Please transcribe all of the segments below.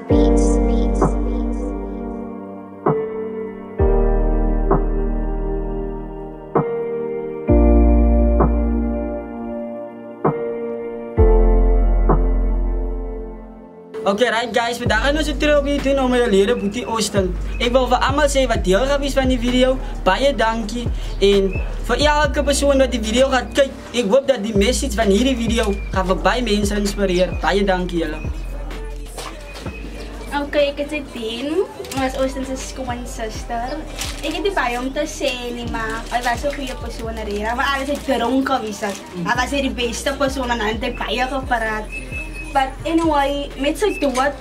Oké, right guys, vandaag gaan we zo terug op YouTube om te leren Boetie Oosten. Ik wil voor allemaal zeggen wat deel gaat is van die video. Baie dankie. En voor elke persoon wat die video gaat kijken, ik hoop dat die message van hierdie video gaat voor baie mensen inspireren. Baie dankie jullie. Oké, ik het Dean, was Oostense schoonzuster. Ik heb die bij om te zeggen, maar hij was een goede persoon erin. Maar alles is dronken geweest. Hij was de beste persoon en hij heeft baie gepraat. But anyway, met zijn dood,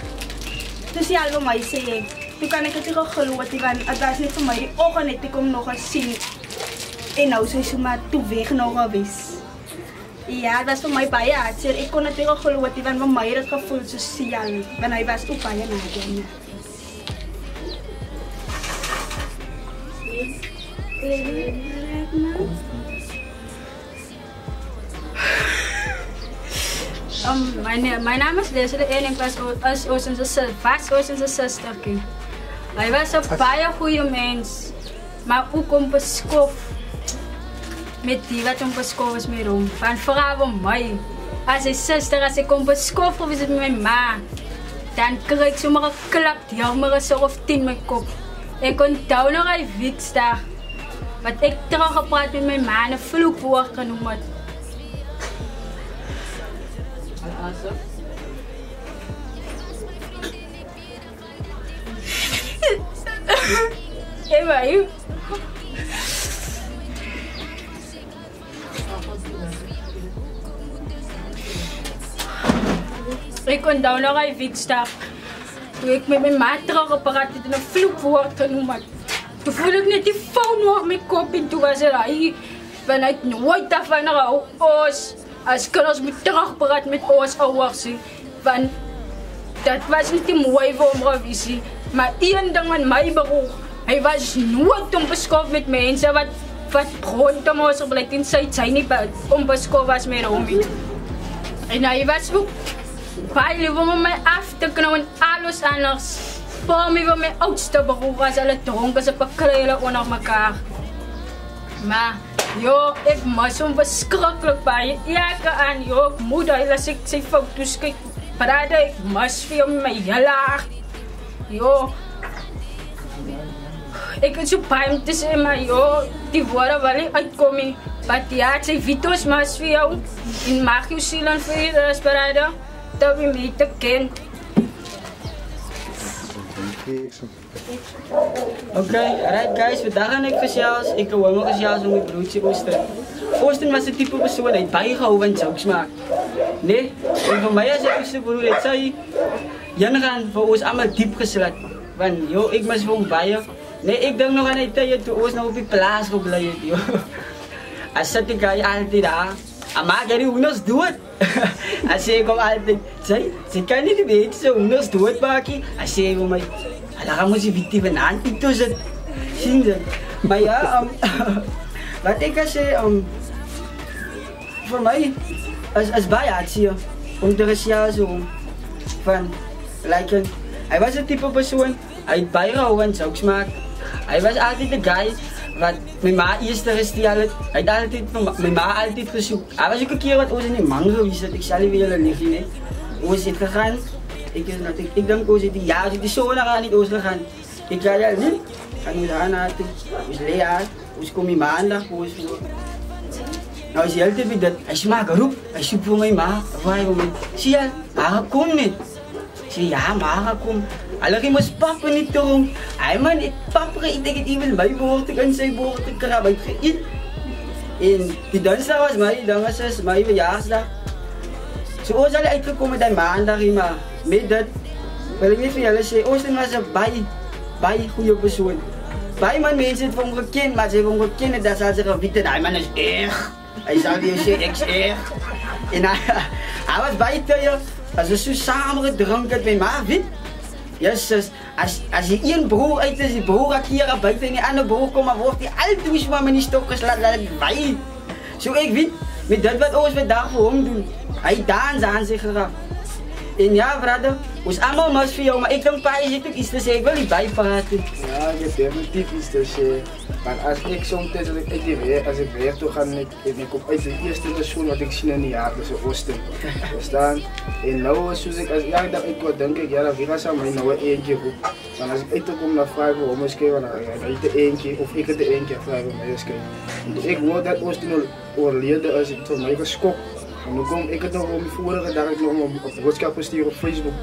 dus die album mij zei, toen kan ik het ook geloven, want het was niet voor mij die ogen net, ik kom nog eens zien. En nou zo is maar toe weg nog geweest. Ja, het was voor mij baie hartseer. Ik kon het ook geloven, want voor mij het gevoel sociaal, want hij was ook baie nadenken. Mijn naam is Leslie en ik was Oostense zuster. Hij was een baie goede mens, maar ook onbeskoft met die wat onbeskoft is met hem. Van vooral voor mij. Als een zuster, als ik onbeskoft was met mijn ma, dan kreeg ik zomaar een klap, die had me zo of 10 mijn kop. Ik kon touw nog een weekdag, wat ik teruggepraat met mijn ma en een vloekwoord genoemd. Hey, maar je. Ik kon daar nog een weekdag. Toen ik met mijn maat teruggepraat heb en een vloekwoord genoemd. Toen voelde ik net die foon op mijn kop en toen was er vanuit nooit daarvan nou oos. Als kinders moet terugpraten met ons ouders. Want dat was niet die mooi voor hem geweest. Maar één ding aan mij beroeg. Hij was nooit onbeskoft met mensen wat rondom ons blijkt in zijn niet onbeskoft was met hem. En hij was ook baie lief om mij af te knallen en alles anders. Voor mij van mijn oudste beroeg was alle dronken, ze bekrelen onder elkaar. Maar yo, ik was zo verschrikkelijk bij je. Elke aan yo, moeder, als ik zijn foto's kijk, praat ik was veel mij heel hard. Yo, ik heb zo bij hem te zeggen, maar yo, die woorden wel niet uitkomen. Maar ja, het zijn video's maar voor jou. En mag je zielen voor je desperade, dat we mij te kennen. Oké, right guys, vandaag ga ik verzels. Ik wil me verzels om mijn broertje Oosten. Oosten was de type persoon die bijgehouden van jokes maakt. Nee, en voor mij als ik oudste broer, het zei, Jan gaan voor ons allemaal diep geslat. Want yo, ik was gewoon bij je. Nee, ik denk nog aan die tijd toen ons nog op die plaats gebleven, joh. Als zat ik altijd daar. En maak jij die hoenders dood? Als ik kom altijd, ze kan niet weten, ze hoenders dood maken. Als ze voor mij, dan moet je weten van aan, ik doe het. Zien ze? Maar ja, wat ik kan zeggen, voor mij, als bijaards hier, om te gaan zo van, like, hij was een type persoon, hij had bijgehouden en jokes maken. Hij was altijd de guy wat mijn ma eerst hij had altijd mijn ma altijd gezocht. Hij was ook een keer wat ons in die man geweest, ik zal niet willen liggen, nee. Ons is gegaan, ik denk ons is die ja, die zo naar aan niet ons gegaan. Ik ga daar niet, gaan we daar naar toe, ons Lea, ons kom je maandag, ons voor. Nou is hij altijd bij dat, hij maakt een roep, hij zoekt voor mijn ma, voor mij. Zie je, maar kom niet. Zie ja, maar kom. Alleen moest papa niet doen. Hij man niet papa, ik denk dat hij wil mij behoorten en zijn behoorten krabben geëet. En die dansdag was mij, dan was het mijn verjaarsdag. Zo is hij uitgekomen dat maandag, maar met dat wil ik niet van jullie zeggen. Oosten was een baie goede persoon. Baie man mensen het van gekend, maar ze hebben hem gekend dat ze zeggen, weet hij man is echt. Hij zou weer zeggen, ik is echt. En hij was baie teuer. Als we zo samen gedronken met ma, weet Jezus, als je één broer uit is, die broer gaat hier buiten en die andere broer komt, maar wordt die altijd maar met die stok geslagen, dat ik weet. Zo ik weet, met dat wat ons vandaag voor hem doen. Hij danst aan zich eraf. En ja, vader, Ons allemaal mas vir jou, maar ek dink pa is dit ook iets te sê. Ek wil nie bypraat nie. Ja, ek het definitief iets te sê. Want as ek soms as ek uit die werk toe gaan en ek kom uit die eerste persoon wat ek sien in die jaar, dis Austin. Verstaan? En nou soos ek as elke dag ek dink ek ja, wie gaan sal my nou 'n eentjie roep. Want as ek uitkom na vra vir hom skryf dan hy het 'n eentjie of ek het 'n eentjie vra vir my skryf. En ek hoor dat Austin oorlede is, het vir my geskok. En dan kom ek het nog om die vorige dag nog op boodskap gestuur op Facebook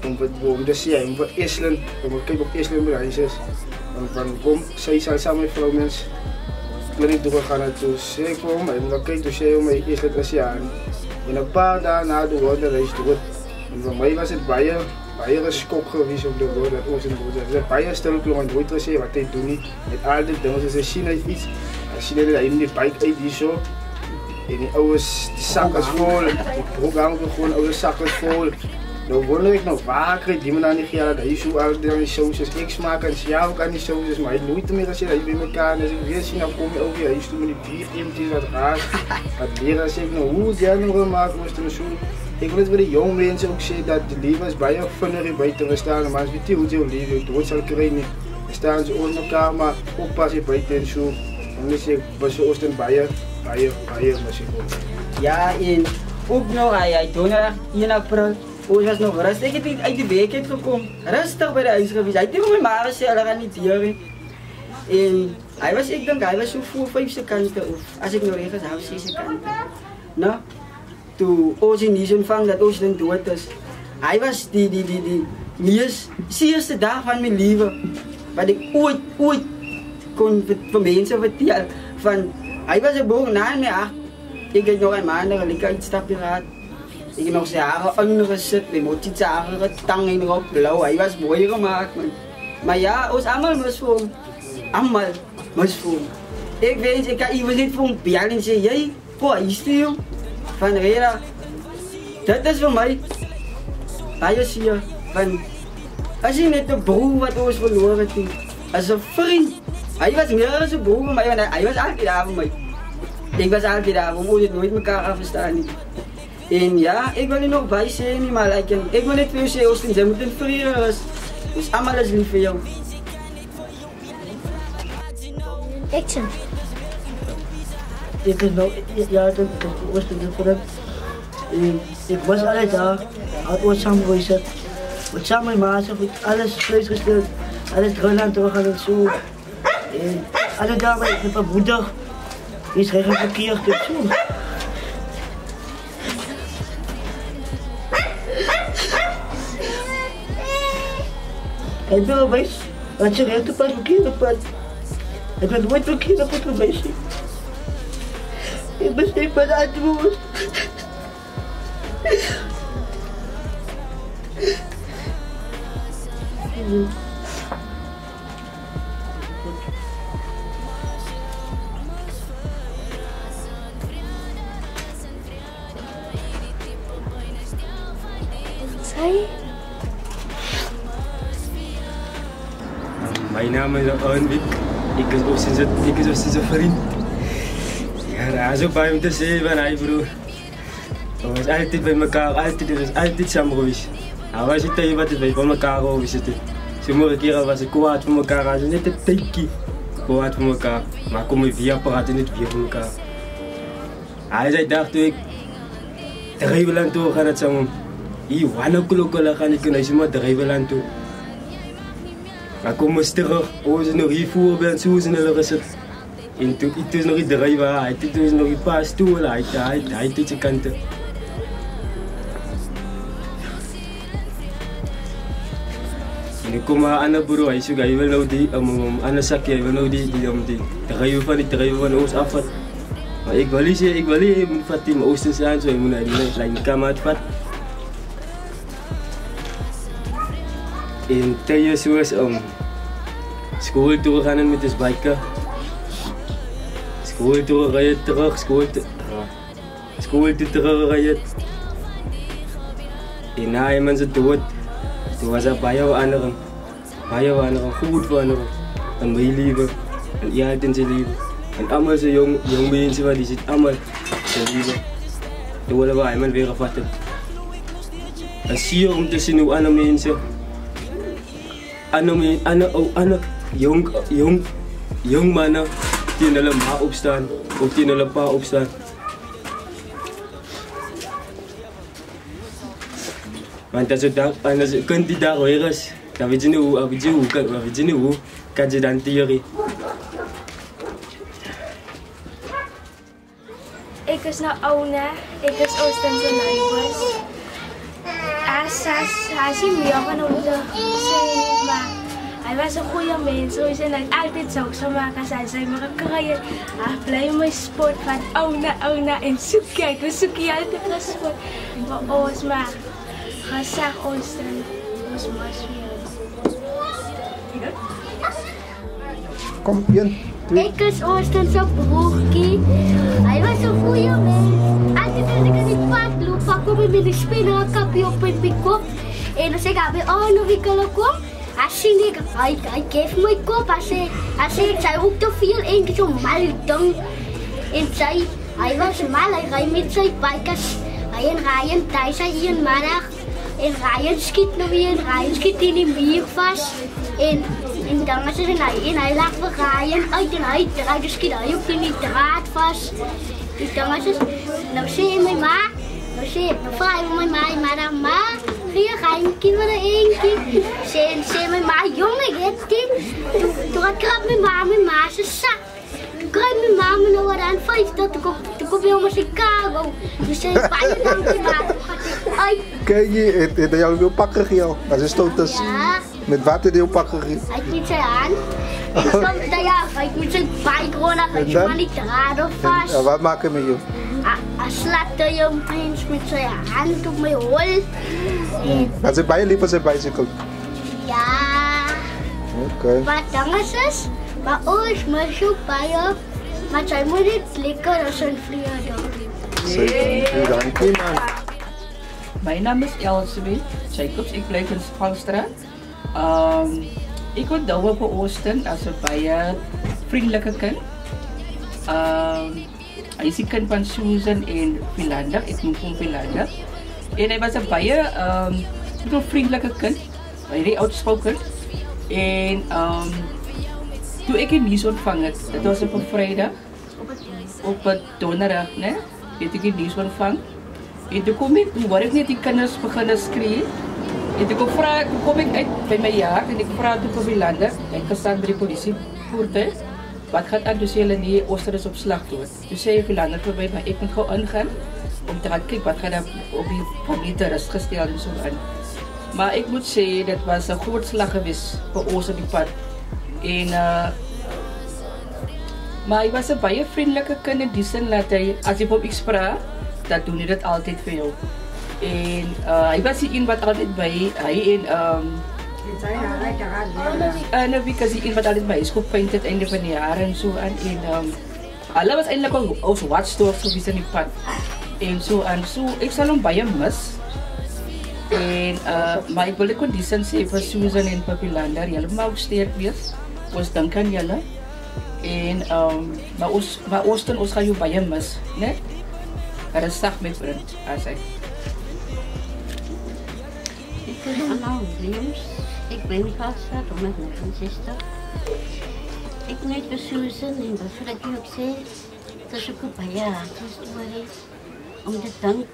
om te sê om vir Esland, om te kyk op Esland by huis is. En van kom, sy sal saam met vrou mens kliniek toe gaan en toe sê ek vir hom en dan kyk toe sê hom Esland is ja. En 'n paar dae na die woord dat hy is dood. En vir my was dit baie geskok geweest om te hoor dat ons in dood is. Hy het baie stil klom en nooit gesê wat hy doen nie. Met al die dinge as hy sien hy iets, hy sien hy in die bike uit hierso. En die oues, die sak is vol, die program gewoon, oude sak is vol. Nou wonder ek nou, waar krijg die man aan die geld dat hy so al die sauces, ek smaak en sy ook aan die sauces, maar hy het nooit meer gesê dat hy by mekaar, en as ek weer sien, dan kom hy ook weer huis toe met die bierteemties wat raas, wat leer as ek nou, hoe is jy nou gemaakt, moest nou so, ek wil het vir die jong mense ook sê, dat die leven is baie vinnig hier buiten gestaan, maar as weet jy hoe jy leven, jy dood sal kry nie, staan ze onder mekaar, maar oppas hier buiten en so, en dan sê ek, was so Austin baie muziek ook. Ja, en ook nog, hy donderdag 1 April, ons was nog rustig, ek het uit die week gekom, rustig by die huis gewees, hy het nie vir my maar gesê, hulle gaan nie deur nie. En hy was, ek dink, hy was so voor 5 se kante, of as ek nou reg is, 6 se kante. Nou, toe ons die nuus ontvang dat ons dan dood is, hy was die mees seerste dag van my lewe, wat ek ooit kon vir mense vertel, van, hy was 'n boog na my ag, ek het nog 'n maand gelede uitstap gehad. Ik heb nog zijn haren ondergezet, die moet iets haren getang en op blauw. Hij was mooi gemaakt, man. Maar ja, ons allemaal misvorm. Allemaal misvorm. Ik weet, ik kan even niet voor een bellen en zeggen, jij, hoe is die jong? Van Rera, dat is voor mij. Hij is hier, van, als je net de broer wat ons verloren heeft, als een vriend. Hij was meer dan een broer voor mij, want hij was altijd daar voor mij. Ik was altijd daar, we moeten nooit elkaar afstaan. En ja, ik wil er nog bij zijn, maar like, ik wil niet veel zeggen, Austin, zij moeten vrede rust. Dus allemaal is lief voor jou. Action. Ik is nou, ja, dat was het voor hem. Ik was altijd daar, had ooit samen gezet. Met samen met maas, alles vlees gesteld, alles Grönland teruggaan en zo. En alle dagen, ik heb een broeder, die is geen verkeerd en zo. Ik ben al wijs, want je recht op het verkeerde pad. Ik ben nooit verkeerd op het geweest. Ik ben steeds bij de antwoord. Zei? Mijn naam is Arnwijk. Ik is ook sinds een vriend. Ja, hij is ook bij me te zeggen van hij broer. We was altijd bij elkaar, altijd samen geweest. Hij was niet tegen wat wij van elkaar over zitten. Sommige keren was ik kwaad voor elkaar, hij was net een tikje kwaad voor elkaar. Maar kom je via praten niet via voor elkaar. Hij zei dag toen ik de Rijbeland toe ga het samen. Hier, wanneer klokken gaan ik naar zomaar de Rijbeland toe. Maar kom eens terug, we zijn nog hier voor bij zo zijn er gezet. En toen is nog iets drijven, hij is nog een paar stoelen, hij is je kanten. En ik kom aan de bureau, hij zoekt, hij wil nou die, aan de zakje, hij wil nou die drijven van ons afvat. Maar ik wil niet zeggen, hij moet vatten in Oostense aan, zo hij moet naar die kamer uitvatten. En tijdens zoals school toe gaan met de biker. School toe rijden terug, school toe terug rijden. En na je mensen dood, toen was er bij anderen, goed voor anderen. En mijn leven, en jij in zijn leven. En allemaal zo jong mensen waar die zitten allemaal zijn leven. Toen willen we hem weer vatten. En sier om te zien hoe andere mensen, jong mannen tegen hulle ma opstaan of tegen hulle pa opstaan. Want als je kunt die daar weer is, dan weet je niet hoe kan je dan tieren. Ik is nou Auna, ik is Oostense neighbors. Hij is niet meer van onze zin, maar hij was een goede mens. Hij is altijd zo gemaakt als hij zei, maar ik krijg hij blijft mijn sport van Auna en zoek. We zoeken altijd een sport voor ons, maar gezag Oosten, ons was weer. Kom, 1, 2. Ik is Oostense broertje. Hij was een goede mens. Altijd als ik in het pad loop, pak ik met een spinnenkapje op mijn kop. En als ik bij Arno wikkelen kom, hij geeft mijn kop. Hij zei ook te veel en zo mal ding. En hij was mal, hij rijdt met zijn bikers. Hij en Ryan thuis, hij een middag. En Ryan schiet nog weer, Ryan schiet in die muur vast. En dan is het en hij lag voor Ryan uit en hij draait de schiet hij op in die draad vast. En dan is het, nou zei mijn ma, nou vraag ik mijn ma, dan ma, hier ga je een kind met een eentje. Zei mijn ma, jongen, het kind. Toen krab mijn ma zijn zak. Toen krijg mijn ma me nou wat aan 5 dat toen kom je om Chicago. Dus zei bijna dan mijn ma. Kijk je, het jou wil pakken geel. Dat is toch dus. Ja. Met wat het heel pakken geel. Hij niet zijn aan. En soms hij moet zijn bike rollen, hij is maar niet draden vast. Ja, wat maken we met jou? Hij slaat je opeens met zijn hand op mijn hol. Dat is bij je liep als een bicycle. Ja. Oké. Maar dan is het, maar ons moet zo bij je. Maar zij moet niet lekker als een vliegen. Zeker, dank je man. Mijn naam is Elsewin Jacobs, ik blijf in Spalstraat. Ik onthou op Oosten als een baie vriendelijke kind. Hij is een kind van Susan en Philander, ik noem hem Philander. En hij was een baie vriendelijke kind, very outspoken. En toen ik een nieuws ontvang het, dat was op een vrijdag, op een donderdag, nee, heb ik een nieuws ontvang. En toen word ik net die kinders beginnen schreeuwen. En toen kom ik uit bij mijn jaar en ik vraag toen Philander, ik gestaan bij de politievoertuig. Wat gaat aan, dus jullie niet Ooster is op slag door. Dus zei Philander voor mij, maar ik moet gewoon ingaan om te gaan kijken wat gaat er op die familie te rust gesteld en zo aan. Maar ik moet zeggen, dat was een groot slag geweest voor ons op die pad. En, maar hij was een baie vriendelijke kind in die zin dat hij, als ik op iets vraag, dat doe hij dat altijd voor jou. En hij was die een wat altijd bij, hij en wie kan die een wat altijd bij is gepaint het einde van het jaar en zo aan. En alle was eigenlijk al als watchdogs zo in die pad. En zo aan, zo, ik zal hem baie mis. En, maar ik wil ook die zin zeggen voor Susan en voor Philander, jullie mag ook sterk wees. Ons dank aan jullie. En, maar Oosten, ons gaan je baie mis, ne? Er is zacht met vriend, als hij. Ik ben Anna Williams. Ik ben vastgesteld met mijn zuster. Ik weet voor Susan en wat ik ook zei, dat is ook een paar jaar historie. Om te danken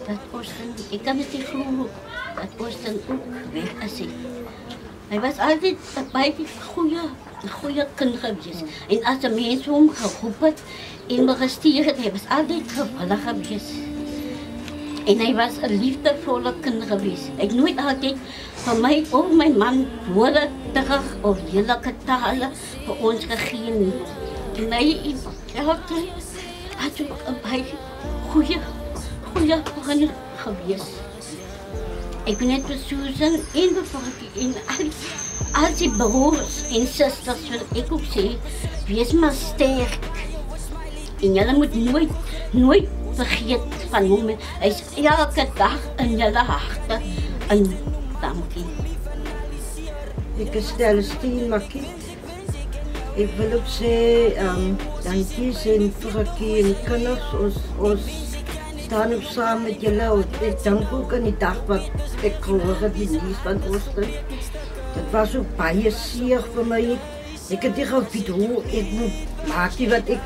dat Oosten, ik kan het niet geloven, dat Oosten ook weg is. Hij was altijd een goede kind geweest. En als de mensen hem geroepen en me gestuurd het, hij was altijd gevallig geweest. En hij was een liefdevolle kind geweest. Ik nooit altijd van mij ook mijn man woorden terug of heerlijke talen voor ons gegeven. En hij was ook een beetje goede vriend geweest. Ik ben net voor Susan en en al die broers en zusters wil ik ook zeggen, wees maar sterk. En jullie moet nooit vergeet van hoe hij is elke dag in jullie harten. En dank je. Ik is Celestine Makkie. Ik wil ook zeggen, dank je zijn voor en kinders, ons staan ook saam met julle. Ek dink ook aan die dag wat ek gehoor het die nuus van Austin. Dit was ook baie seer vir my. Ek het nie geweet hoe ek moet maak nie, wat ek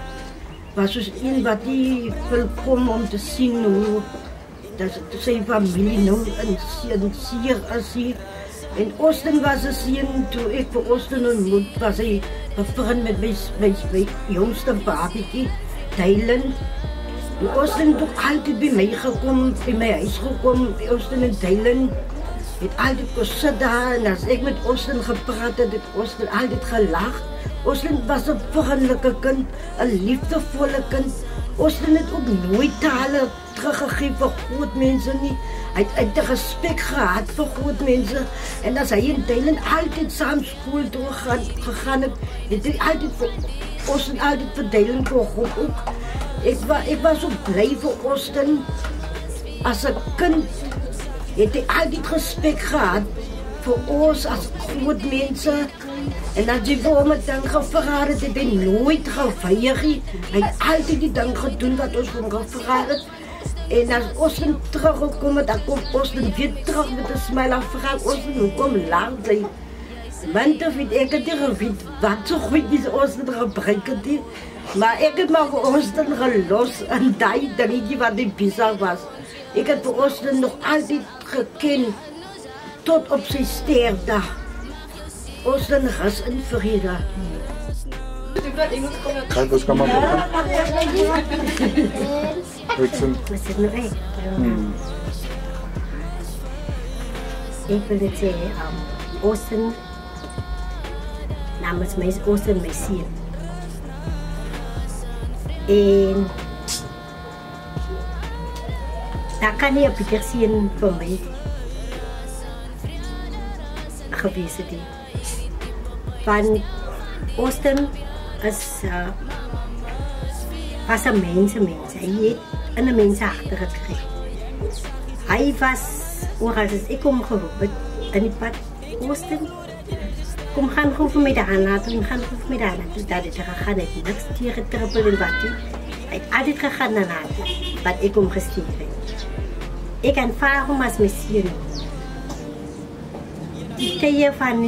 was soos een wat nie wil kom om te sien hoe dat sy familie nou in seer is hier. En Austin was 'n seun, toe ek vir Austin ontmoet, was hy bevriend met my jongste babietjie, Dylan. En Austin het ook altyd by my gekom, by my huis gekom. Austin en Dylan het altyd gesit daar, en as ek met Austin gepraat het, het Austin altyd gelag. Austin was 'n vriendelike kind, 'n liefdevolle kind. Austin het ook nooit tale teruggegee vir groot mense nie. Hy het 'n respek gehad vir groot mense. En as hy en Dylan altyd saam skool toe gegaan het, het hy altyd vir Austin altyd vir Dylan gehoor ook. Ek was so bly vir Austin. As 'n kind het hy altyd respek gehad vir ons as groot mense. En as jy vir hom 'n ding gevra het, het hy nooit geweier nie. Hy het altyd die ding gedoen wat ons van hom gevra het. En as Austin teruggekom het, dan kom Austin weer terug met 'n smile en vra Austin hoekom lang bly. Want of ek het nie geweet wat so goed is Austin gebruik het nie. Maar ek het maar vir Austin gelos en daai dingetjie wat die bizar was. Ek het vir Austin nog altyd geken tot op sy sterfdag. Austin is in vrede. Kijk, dus kan maar Ik wil het zeggen, Austin, namens mij is Austin mijn ziel. En daar kan niet op ieder zien voor mij geweest zijn. Van Austin was een mens. Hij heeft een mens achtergekregen. Hij was, als ik kom geroepen, en ik had Austin, kom gaan gehoeven met de aanlaten, gaan gehoeven met de aanlaten. Dat is gegaan, hij heeft niks tegengetrippeld en wat hij heeft altijd gegaan naar laten, wat ik omgestuurd heb. Ik aanvaar hem als mijn ziel. Die tijd van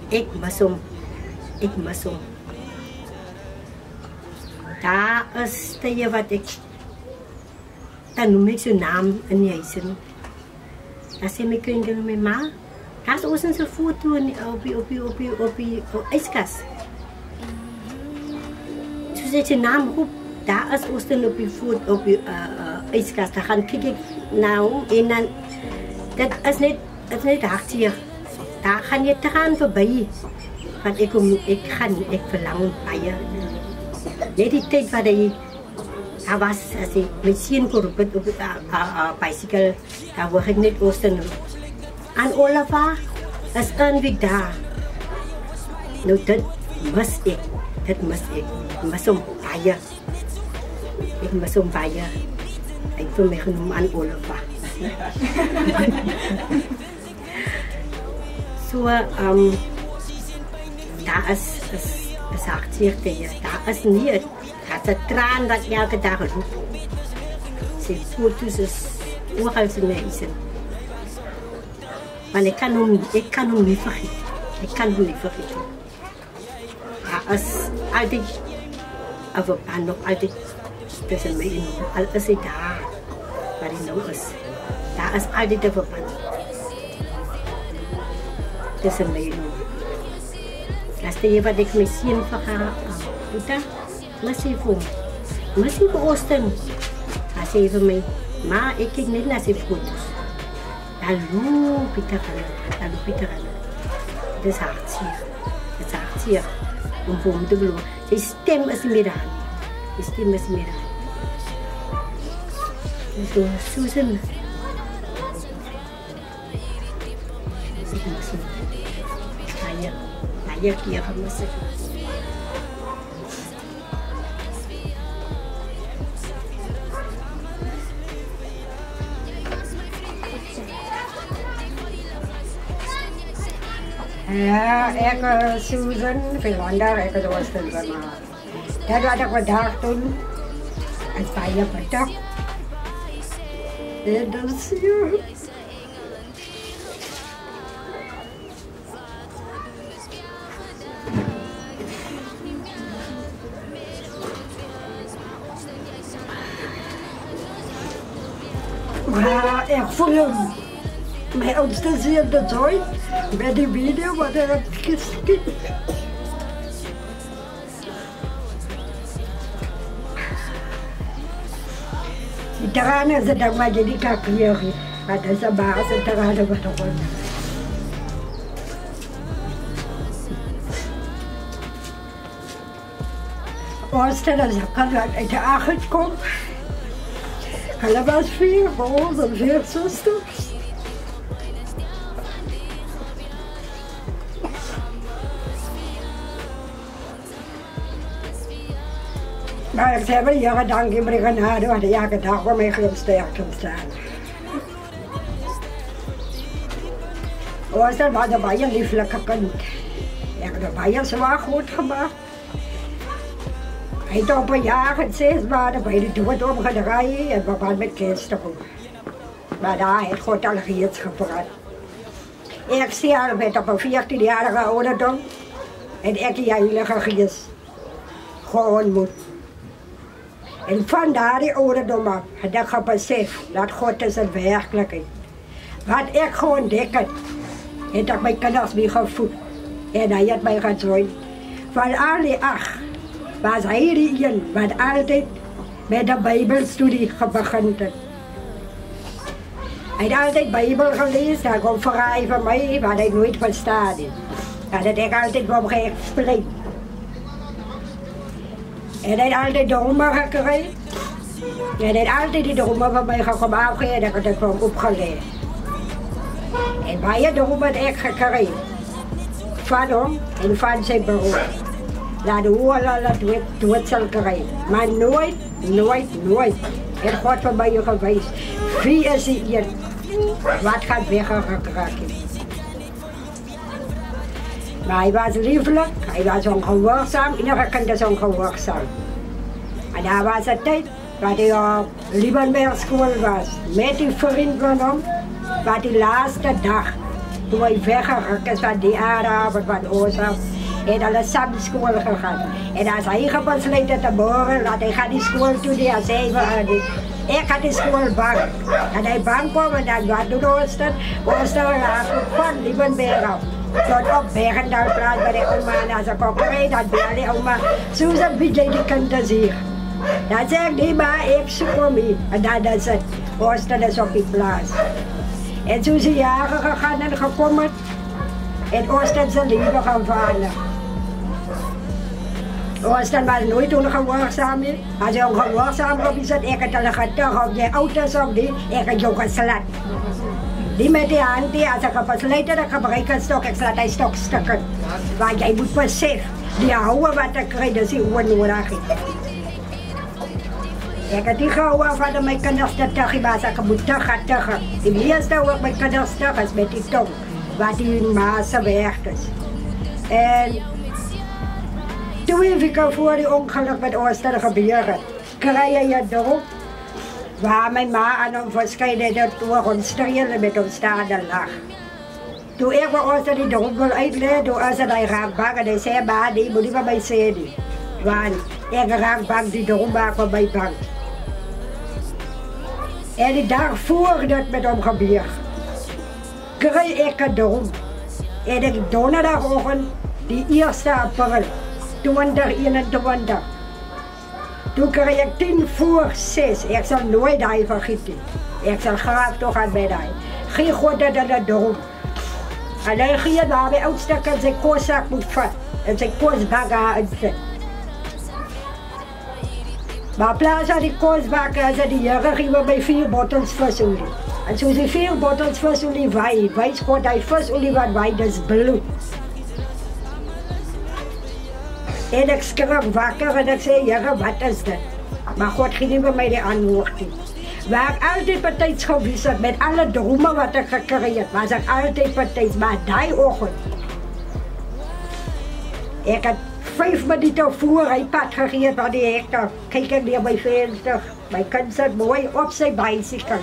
ik mis hem. Daar is tijd wat ik, dan noem ik zijn naam in die huizen. Dan zei mijn kinderen met ma, daar is ons een foto op die ijskast. Toen zei zijn naam op, daar is ons dan op die foto op die ijskast. Dan gaan kijk ik naar hem en dan, dat is niet hard hier. Daar gaan je traan voorbij. Want ik verlang bij je. Net die tijd waar hij was, als hij met zien geroepen op de bicycle, daar word ik niet Austin. En Oliver is een week daar. Nou, dat mis ik. Ik mis hem bij je. Ik mis hem bij je. Ik heb mij genoemd aan Oliver. So, daar is hartseer tegen. Daar is niet, dat is een traan dat elke dag roept. Zijn foto's is overal zijn huizen. Maar ik kan hem niet vergeten. Daar is altijd, een verband nog altijd tussen mij en hem. Al is hij daar, waar hij nou is. Daar is altijd een verband tussen mij en hem. Laatste wat ik me zien van haar, missie voor Austin. Hij zei van mij, maar ik kijk niet naar zijn foto's. Daar loop ik eraan. Het is hartseer. Om voor hem te beloven. Zijn stem is niet meer aan. Dus Susan. Ik mis hem. Hij keer gemist. Ja, ik Susan, Philander, ik was Austin van. Dat wat ik vandaag toen. is baie bedank. En dan sien jy. Maar ek voel my oudste zeer de joy bij die video wat hij heeft geskipt. Die tranen zijn dan maar die kakkeer. Dat is een baas en tranen wat er wordt. Oosten als ik kan uit de agent kom. Hulle was 4 broers en 4 zusters. Maar ik zei wel, jaren dank in Brigade, want ik elke dag om mij geen sterk te staan. Oosten was een baie lieflijke kind. Ik heb de baie zwaar goed gemaakt. Hij heeft op een jaar en 6 maanden bij de dood omgedraaid en begon met kerstboom. Maar daar heeft God al reeds gepraat. Ik zie al met op een 14-jarige ouderdom en ik die heilige geest geontmoet. En vandaar die ouderdom af had ik besef dat God is een werkelijkheid. Wat ik ontdekt heb, heb ik mijn kinders mee gevoed en hij heeft mij gejoind. Van al die 8 was hij die een wat altijd met de Bijbelstudie begint. Hij had altijd Bijbel gelezen, dat kwam vrij van mij, wat hij nooit verstaan. Dat had ik altijd kwam geëxpliceerd. En hij had altijd dromen gekregen. En hij had altijd die dromen van mij gekomen afgegeven en dat kwam opgeleid. En bij dromen had ik gekregen. Van hem en van zijn broer. Dat hoe dood zal krijgen. Maar nooit. Het God van mij geweest. Wie is hier? Wat gaat weggekraken? Maar hij was lieflijk, hij was ongehoorzaam, iedere kind is ongehoorzaam. En daar was het tijd dat hij op Liebenbergschool was. Met die vriend van hem, wat die laatste dag, toen hij weggerukt is van die aardavond van Oostaf. En alle samen school gegaan. En als hij besloten te boren, dat hij gaat die school toe, die zei ik ga die school bang. En hij bang kwam en dan wat doet Oosten? Oosten raakt van Liebenberg af. Tot op Bergendalplaats bij de oma. En als ik opreed, dan belde de oma. Susan, wie jij die kinderen hier? Dan zeg ik niet, maar ik zoek hem hier. En dan is het. Oosten is op die plaats. En toen zijn jaren gegaan en gekomen. En Oosten zijn leven gaan varen. Oosten was nooit ongehoorzaam. Als je ongehoorzaam was, is het ik het al getuig op je auto's op die, ik het jou geslat. Die met die hand, als ik besluit dat ik gebruik een stok, ik slat een stokstukken. Want jij moet besef, die houden wat ik krijg, dat is die onnodig. Ik heb die gehouden van mijn kinders te tegen, maar ik moet tegen. De eerste hoe ik mijn kinders tegen is met die tong, wat die maas werkt is. En toen ik voor die ongeluk met Oosten gebeurde, kreeg je erop waar mijn ma aan hem verschillende door ons strelen met ons staande lag. Toen ik bij Oosten die erop wil uitleggen, toen was hij raak bang en hij zei, maar die moet niet bij mij zeggen. Want ik raak bang, die erop maakt van mij bang. En die dag voor dat met hem gebeurde, kreeg ik het erop. En ik donderdagochtend, die 1 april, 2021. Toen kreeg ik 5:10. Ik zal nooit die vergeten. Ik zal graag toch aan bij die. Geen God dat het doen. Alleen ging daar bij oudstuk en zijn kooszak moet vatten. En zijn koosbakken uitzetten. Maar in plaats van die koosbakken, zei die jaren gingen bij 4 bottels visolie. En toen die 4 bottels visolie weet God dat visolie wat wij dus bloed. En ik schrik wakker en ik zei, ja, wat is dat? Maar God ging niet bij mij de antwoord. Waar ik altijd partijds geweest heb, met alle dromen wat ik gekregen heb, was ik altijd partijds, maar die ochtend. Ik had 5 minuten voor hy pad gegeet aan die hektar. Kyk ek neer by venster. My kind sit mooi op sy bicycle.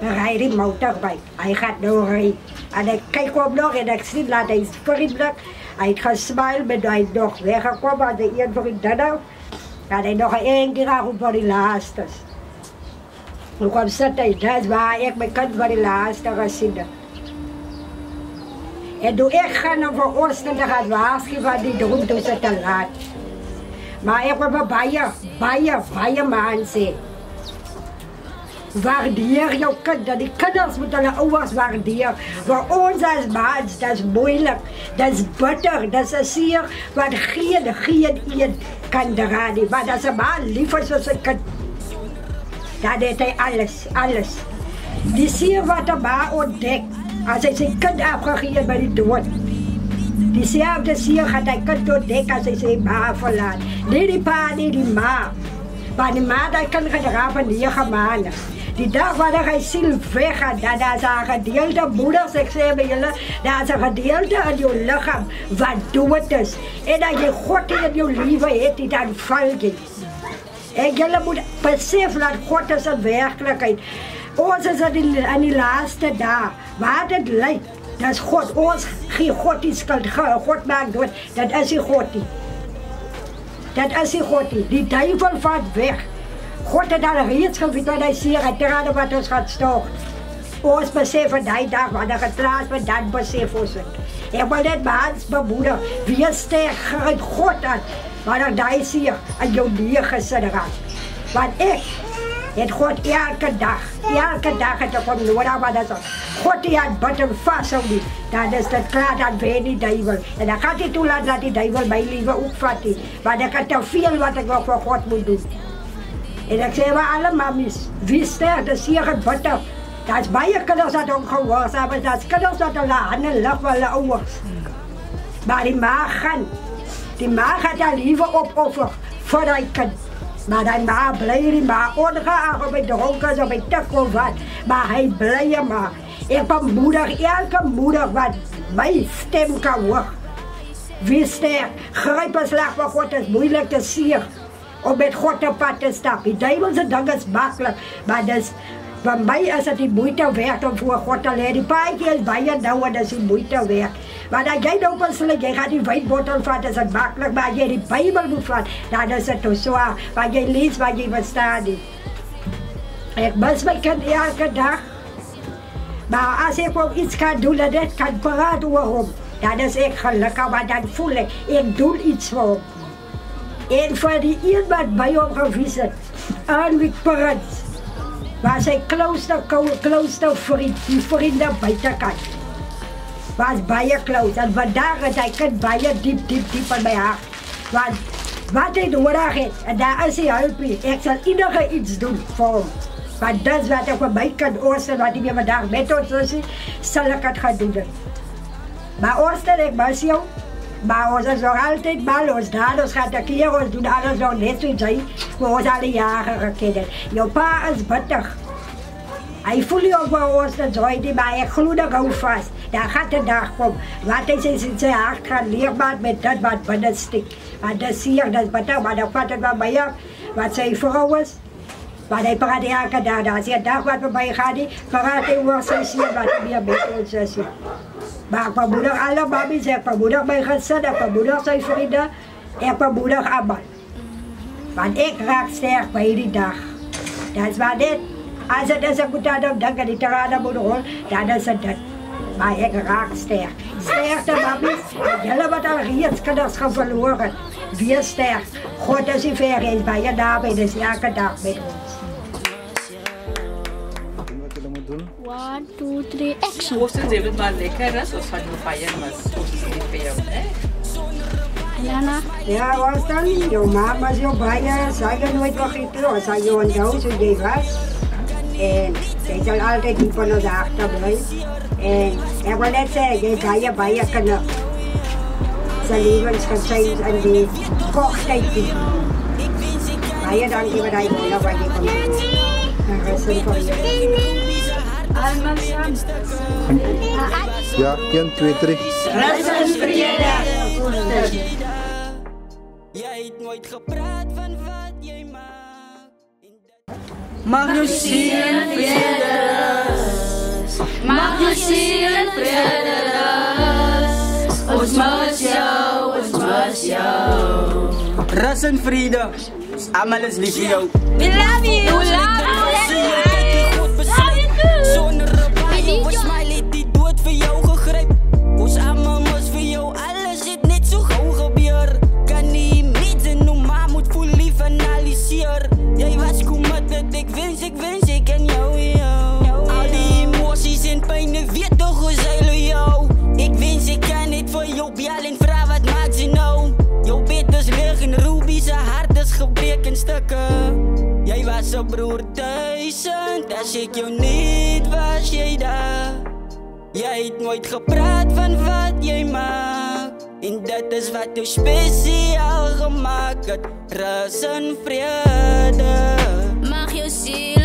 Dan ry die motorbike. Hy gaan nou ry. En ek kyk hom nog en ek sien dat hy vriendelijk. Hy het gesmile met hy nog weggekom aan die een vriendin. Dat hy nog een keer aan voor die laaste. Toen kwam sit hy, dat is waar ek my kind voor die laaste gesien het. En toen ik ga naar voor Oosten, dan gaat waarschuwen van die droom, toen ze te laat. Maar ik wil baie mensen. Waardeer jouw kinderen. Die kinderen moeten hun ouders waarderen. Voor ons als mens, dat is moeilijk. Dat is bitter. Dat is zeer wat geen een kan draaien. Maar dat is een man lief is voor zijn kind. Dat deed hij alles. Die zeer wat de man ontdekt. Als hij zijn kind afgegeven bij die dood. Diezelfde zeer gaat hij kind ontdekken als hij zijn ma verlaat. Niet die pa, niet die ma. Maar die ma, dat kan gedragen 9 maanden. Die dag wanneer hij ziel weggaat, dat is een gedeelte, moeders, ik zei bij jullie, dat is een gedeelte in je lichaam wat dood is. En dat je God in je leven heeft, die dan valt je. En jullie moeten beseffen dat God is een werkelijkheid. Ons is in die laatste dag, waar het lijkt, dat is God. Ons geen God die schuld, God maakt dood, dat is die God die. Dat is die God die. Die duivel valt weg. God heeft al reeds geweten wat hij zegt, hij traden wat ons gaat stoken. Ons beseffen die dag, wanneer het laat wordt, dan beseffen ons het. Ik wil net mijn bemoedigen, wie sterk uit God aan, wanneer hij zegt, aan jou neergezet gaat. Want ik, het God elke dag het ik om nodig, maar dat is God die aan bidden vasthoudt, dan is het klaar, dan weet die duivel. En dan gaat hij toelaten dat die duivel mijn leven ook vat. Maar ik heb te veel wat ik nog voor God moet doen. En ik zei bij alle mammies, wie sterk, dat is hier gebitter. Dat is bij je kinders dat ongehoorzaam is, dat is kinders dat de handen liggen van de ouders. Maar die ma gaat haar liever opofferen voor die kind. Maar die ma blij, die ma ongeacht of hij dronken is of hij te of wat. Maar hij blij maar. Ik bemoedig elke moeder wat mijn stem kan horen. Wie sterk, grijp een slag van God is moeilijk te zien. Om met God op pad te stappen. Die duivelse ding is makkelijk, maar dus, voor mij is het die moeite waard om voor God te leren. Die paardje is bij je nou en dat is die moeite waard. Maar als jij nou besluit, jij gaat die wijnbottel vatten, is het makkelijk, maar als jij die Bijbel moet vatten, dan is het toch zwaar. Want jij leest wat je verstaat niet. Ik mis mijn kind elke dag. Maar als ik ook iets kan doen dat ik kan praten over hem, dan is ik gelukkig, maar dan voel ik doe iets voor hem. En voor die iemand bij hem geweest, Arnwijk Parent, was hij kloostervriend, die vrienden buitenkant. Was baie close en vandaag is hij kind baie diep in mijn hart. Want wat hij nodig heeft, en daar is hij hulpie. Ik zal iedereen iets doen voor hem. Want dat is wat ik voor mij kan oosten, wat hij vandaag met ons is, zal ik het gaan doen. Maar oosten, ik mis jou. Maar ons is nog altijd mal, ons daders gaat de keer, ons doen alles nog net zoals hij, voor ons alle jaren gekend. Jouw pa is bitter. Hij voelt je ook bij ons dat zoiets, maar ik geloof dat hou vast. Dan gaat de dag komen. Wat hij in zijn hart gaat leerbaar met dat wat binnen stikt. Want dat is hier, dat is bitter, maar dan vat het wel bij jou. Wat zijn vrouw is. Maar hij praat elke dag. Als je dag wat bij gaat, praat hij over zijn ziel, wat hij meer met ons is. Maar ik bemoedig alle mammies, ik bemoedig mijn gezin, ik bemoedig zijn vrienden, ik bemoedig allemaal. Want ik raak sterk bij die dag. Dat is maar dit. Als het is een goed aan hem denken, die tranen moet rollen, dan is het dat. Maar ik raak sterk. Sterkte mammies, jullie wat al reeds kinders gaan verloren. Wees sterk. God is in verre, bij je daarbij, dus elke dag met ons. 1, 2, 3, action. Oosters heeft het maar lekker, hè? Zoals van de paien, maar oosters is niet veel, hè? Jana? Ja, was dan? Jouw mama is jouw bijen, zei je nooit wat gegeten, of zei je onthoud hoe jij was. En jij zal altijd die van ons achterblijven. En ik wil net zeggen, jij bijen kunnen zijn levensgeschiedenis en die kochtheid die. Bijen dank je wat hij wil, wat je komt doen. En rustig voor je. Allemaal samen. Ja, 1, 2, 3. Rust en vrede. het nooit gepraat van wat jy maak. Mag jou ziel in vrede rust. Mag jou ziel in vrede rust. Ons mis jou. Rus en vrede. Almal is lief vir jou. We love you. We love you. Sonder rebel, was smile het die dood vir jou gegryp. Ons almal mos vir jou, alles het net so gauw gebeur. Kan nie imagine hoe ma moet voel lief analiseer. Jy was committed, ek wens ek ken jou. Al die emoties en pijn, ek weet toch hoe sy jou. Ek wens ek kan net vir jou bel en vraag wat maak sy nou. Jou bed is leeg en Ruby sy hart is gebreek in stukke. Jy was 'n broer duisend, as ek jou niet was jy daar. Jy het nooit gepraat van wat jy maak, en dit is wat jou spesiaal gemaak het. Rus en vrede. Mag jou ziel